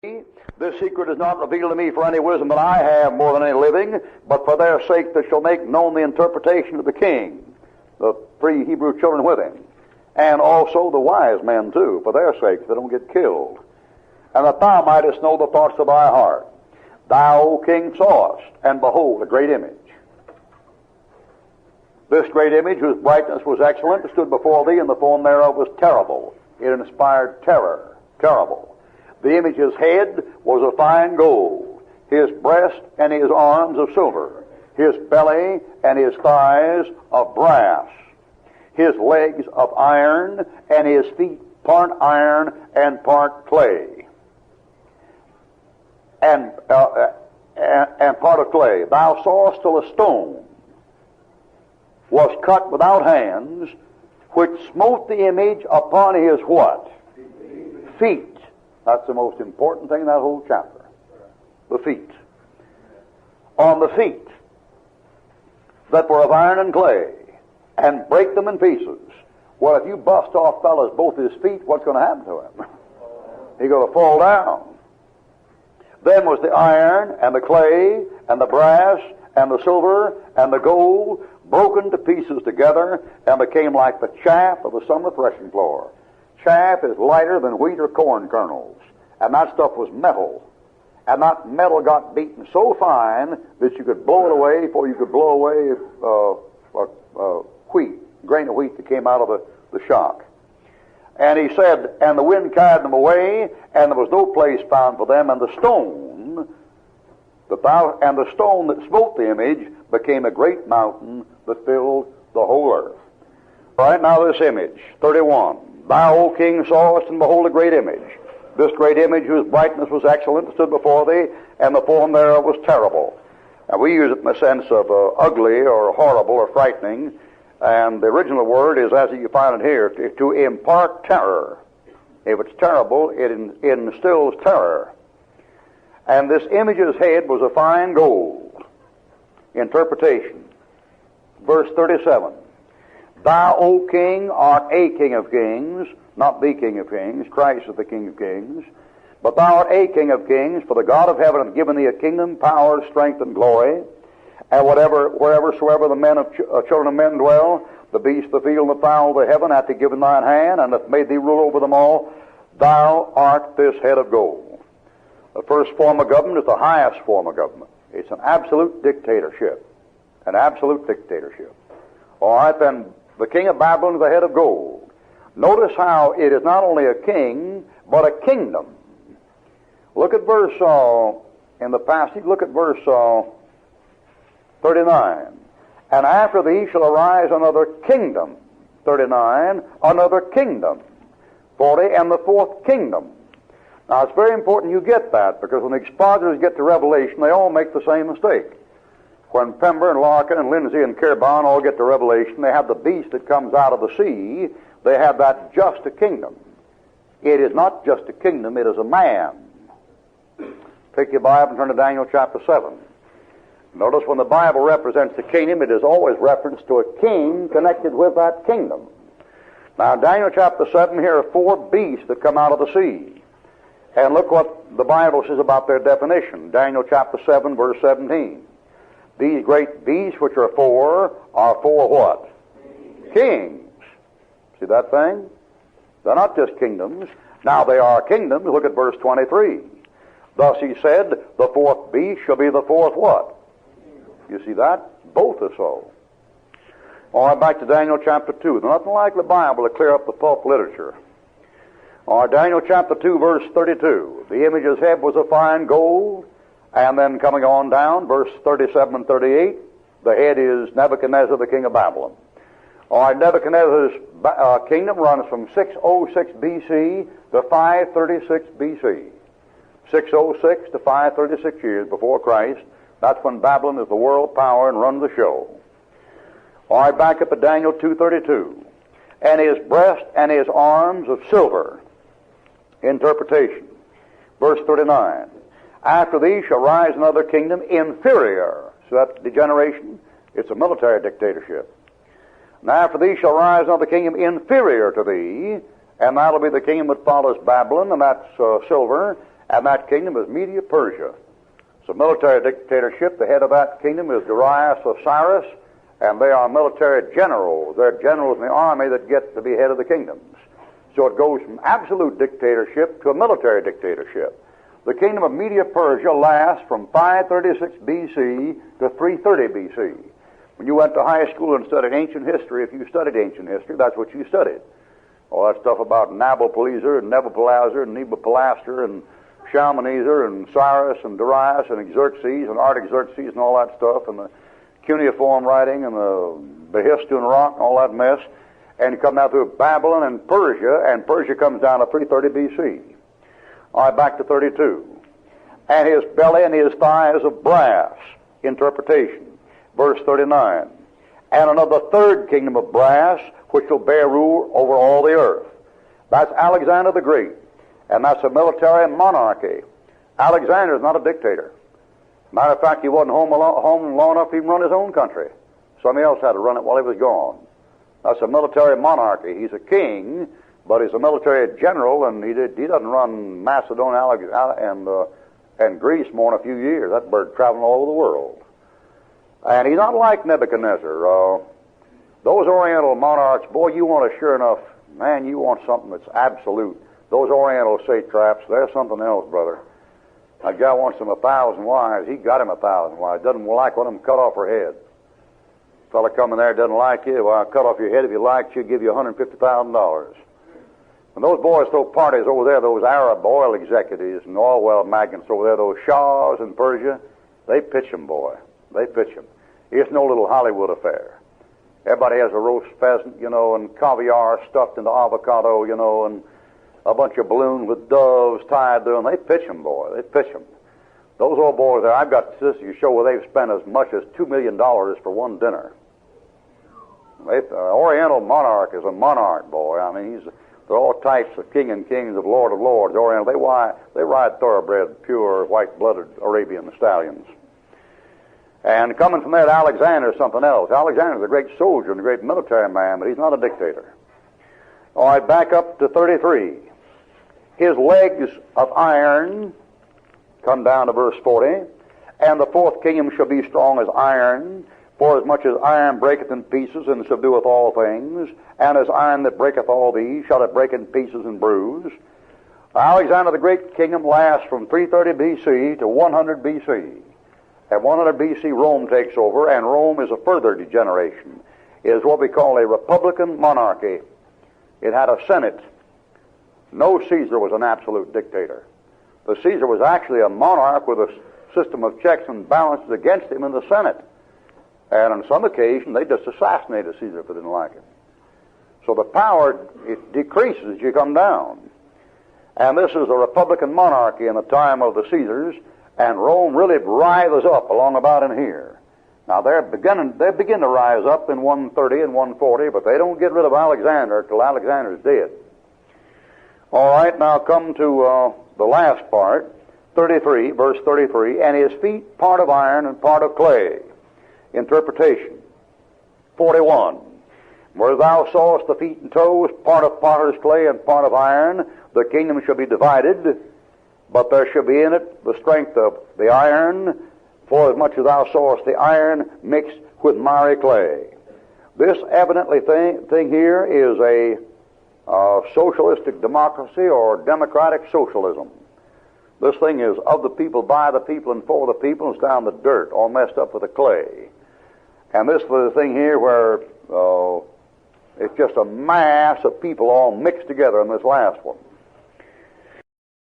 This secret is not revealed to me for any wisdom that I have more than any living, but for their sake that shall make known the interpretation of the king, the three Hebrew children with him, and also the wise men too, for their sake, they don't get killed. And that thou mightest know the thoughts of thy heart. Thou, O king, sawest, and behold, a great image. This great image, whose brightness was excellent, stood before thee, and the form thereof was terrible. It inspired terror, terrible. The image's head was of fine gold, his breast and his arms of silver, his belly and his thighs of brass, his legs of iron, and his feet part iron and part clay, and part of clay. Thou sawest till a stone was cut without hands, which smote the image upon his what? Feet. That's the most important thing in that whole chapter. The feet. On the feet that were of iron and clay, and break them in pieces. Well, if you bust off fellas both his feet, what's going to happen to him? He's going to fall down. Then was the iron and the clay and the brass and the silver and the gold broken to pieces together and became like the chaff of the summer threshing floor. Chaff is lighter than wheat or corn kernels, and that stuff was metal. And that metal got beaten so fine that you could blow it away before you could blow away wheat, grain of wheat that came out of the shock. And he said, and the wind carried them away, and there was no place found for them, and the stone that smote the image became a great mountain that filled the whole earth. All right, now this image, 31. Thou, O king, sawest, and behold, a great image. This great image, whose brightness was excellent, stood before thee, and the form thereof was terrible. And we use it in the sense of ugly or horrible or frightening, and the original word is, as you find it here, to impart terror. If it's terrible, it instills terror. And this image's head was of fine gold. Interpretation. Verse 37. Thou, O king, art a king of kings, not the king of kings. Christ is the king of kings. But thou art a king of kings, for the God of heaven hath given thee a kingdom, power, strength, and glory. And whereversoever the men of children of men dwell, the beasts of the field and the fowl of the heaven hath he given thine hand, and hath made thee rule over them all. Thou art this head of gold. The first form of government is the highest form of government. It's an absolute dictatorship. An absolute dictatorship. All right, then, the king of Babylon is the head of gold. Notice how it is not only a king, but a kingdom. Look at verse, in the passage, look at verse 39. And after thee shall arise another kingdom. 39, another kingdom. 40, and the fourth kingdom. Now, it's very important you get that, because when the expositors get to Revelation, they all make the same mistake. When Pember and Larkin and Lindsay and Kirbon all get to Revelation, they have the beast that comes out of the sea. They have that just a kingdom. It is not just a kingdom, it is a man. Take your Bible and turn to Daniel chapter 7. Notice when the Bible represents the kingdom, it is always reference to a king connected with that kingdom. Now, Daniel chapter 7, here are four beasts that come out of the sea. And look what the Bible says about their definition. Daniel chapter 7, verse 17. These great beasts, which are four what? Kings. See that thing? They're not just kingdoms. Now they are kingdoms. Look at verse 23. Thus he said, the fourth beast shall be the fourth what? You see that? Both are so. All right, back to Daniel chapter 2. There's nothing like the Bible to clear up the pulp literature. All right, Daniel chapter 2, verse 32. The image's head was of fine gold. And then coming on down, verse 37 and 38, the head is Nebuchadnezzar, the king of Babylon. All right, Nebuchadnezzar's kingdom runs from 606 B.C. to 536 B.C. 606 to 536 years before Christ. That's when Babylon is the world power and runs the show. All right, back up at Daniel 2:32. And his breast and his arms of silver. Interpretation. Verse 39. After thee shall rise another kingdom inferior. So that's degeneration. It's a military dictatorship. And after thee shall rise another kingdom inferior to thee, and that'll be the kingdom that follows Babylon, and that's silver, And that kingdom is Media Persia. It's a military dictatorship. The head of that kingdom is Darius of Cyrus, and they are military generals. They're generals in the army that get to be head of the kingdoms. So it goes from absolute dictatorship to a military dictatorship. The kingdom of Media Persia lasts from 536 B.C. to 330 B.C. When you went to high school and studied ancient history, if you studied ancient history, that's what you studied. All that stuff about Nabopolassar and Nebuchadnezzar and Nabopolassar and Shalmaneser and Cyrus and Darius and Xerxes and Artaxerxes and all that stuff and the cuneiform writing and the Behistun rock and all that mess. And you come down through Babylon and Persia comes down to 330 B.C. All right, back to 32. And his belly and his thighs of brass. Interpretation. Verse 39. And another third kingdom of brass, which will bear rule over all the earth. That's Alexander the Great. And that's a military monarchy. Alexander is not a dictator. Matter of fact, he wasn't home long enough to even run his own country. Somebody else had to run it while he was gone. That's a military monarchy. He's a king, but he's a military general, and he doesn't run Macedonia and Greece more than a few years. That bird traveling all over the world. And he's not like Nebuchadnezzar. Those Oriental monarchs, boy, you want sure enough, man, you want something that's absolute. Those Oriental satraps, they're something else, brother. A guy wants him 1,000 wives. He got him 1,000 wives. Doesn't like one of them cut off her head. Fella come in there doesn't like you. Well, I'll cut off your head. If you like, she'll give you $150,000. And those boys throw parties over there, those Arab oil executives and oil magnates over there, those Shahs in Persia, they pitch them, boy. They pitch them. It's no little Hollywood affair. Everybody has a roast pheasant, and caviar stuffed into avocado, and a bunch of balloons with doves tied to them. They pitch them, boy. They pitch them. Those old boys there, I've got statistics show where they've spent as much as $2 million for one dinner. Oriental monarch is a monarch, boy. I mean, they're all types of king and kings, of lords. Oriental, they ride thoroughbred, pure, white-blooded Arabian stallions. And coming from there to Alexander is something else. Alexander's a great soldier and a great military man, but he's not a dictator. All right, back up to 33. His legs of iron, come down to verse 40, and the fourth kingdom shall be strong as iron, for as much as iron breaketh in pieces and subdueth all things, and as iron that breaketh all these shall it break in pieces and bruise. Alexander the Great kingdom lasts from 330 B.C. to 100 B.C. At 100 B.C. Rome takes over, and Rome is a further degeneration. It is what we call a republican monarchy. It had a senate. No Caesar was an absolute dictator. The Caesar was actually a monarch with a system of checks and balances against him in the Senate. And on some occasion, they just assassinated Caesar if they didn't like him. So the power, it decreases as you come down. And this is a republican monarchy in the time of the Caesars, and Rome really rises up along about in here. Now they begin to rise up in 130 and 140, but they don't get rid of Alexander till Alexander's dead. All right, now come to the last part, 33, verse 33, and his feet part of iron and part of clay. Interpretation. 41. Where thou sawest the feet and toes, part of potter's clay and part of iron, the kingdom shall be divided, but there shall be in it the strength of the iron, for as much as thou sawest the iron mixed with miry clay. This evidently thing here is a socialistic democracy or democratic socialism. This thing is of the people, by the people, and for the people, and it's down the dirt, all messed up with the clay. And this is the thing here where it's just a mass of people all mixed together in this last one.